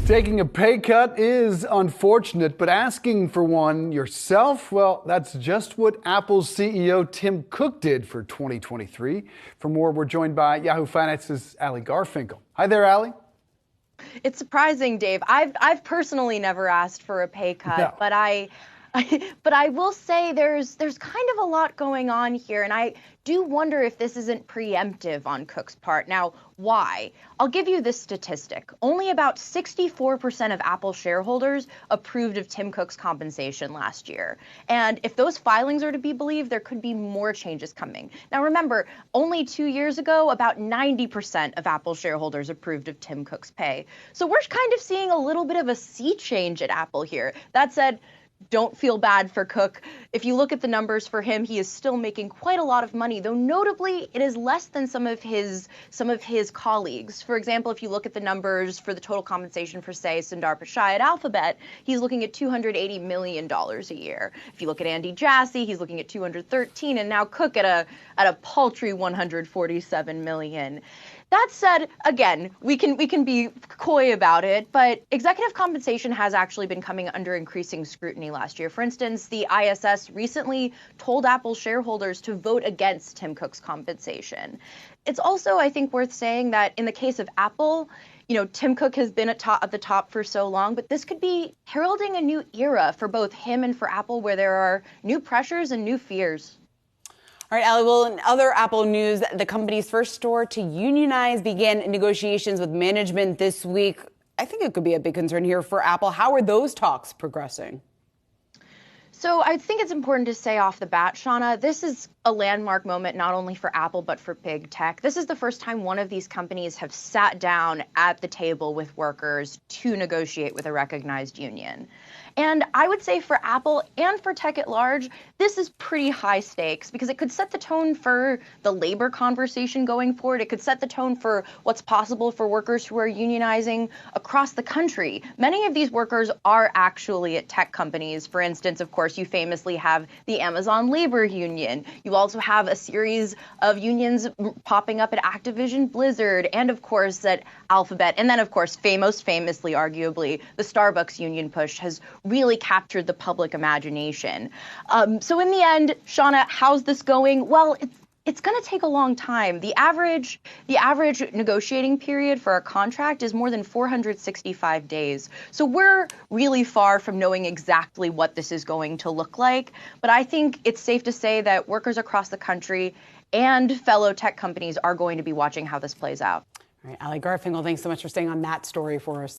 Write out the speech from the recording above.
Taking a pay cut is unfortunate, but asking for one yourself, well, that's just what Apple's CEO Tim Cook did for 2023. For more, we're joined by Yahoo Finance's Allie Garfinkle. Hi there, Allie. It's surprising, Dave. I've personally never asked for a pay cut, No. but I will say there's kind of a lot going on here, and I do wonder if this isn't preemptive on Cook's part. Now, why? I'll give you this statistic. Only about 64% of Apple shareholders approved of Tim Cook's compensation last year. And if those filings are to be believed, there could be more changes coming. Now, remember, only 2 years ago, about 90% of Apple shareholders approved of Tim Cook's pay. So we're kind of seeing a little bit of a sea change at Apple here. That said, don't feel bad for Cook. If you look at the numbers for him, he is still making quite a lot of money, though notably it is less than some of his colleagues. For example, if you look at the numbers for the total compensation for, say, Sundar Pichai at Alphabet, he's looking at $280 million a year. If you look at Andy Jassy, he's looking at 213, and now Cook at a paltry 147 million. That said, again, we can be coy about it, but executive compensation has actually been coming under increasing scrutiny last year. For instance, the ISS recently told Apple shareholders to vote against Tim Cook's compensation. It's also, I think, worth saying that in the case of Apple, Tim Cook has been at the top for so long, but this could be heralding a new era for both him and for Apple, where there are new pressures and new fears. All right, Allie, well, in other Apple news, the company's first store to unionize began negotiations with management this week. I think it could be a big concern here for Apple. How are those talks progressing? So I think it's important to say off the bat, Shauna, this is a landmark moment not only for Apple, but for big tech. This is the first time one of these companies have sat down at the table with workers to negotiate with a recognized union. And I would say for Apple and for tech at large, this is pretty high stakes because it could set the tone for the labor conversation going forward. It could set the tone for what's possible for workers who are unionizing across the country. Many of these workers are actually at tech companies. For instance, of course, you famously have the Amazon Labor Union. You also have a series of unions popping up at Activision Blizzard and, of course, at Alphabet. And then, of course, most famously, arguably, the Starbucks union push has really captured the public imagination. So in the end, Shauna, how's this going? Well, it's going to take a long time. The average negotiating period for a contract is more than 465 days. So we're really far from knowing exactly what this is going to look like. But I think it's safe to say that workers across the country and fellow tech companies are going to be watching how this plays out. All right, Allie Garfinkle, thanks so much for staying on that story for us.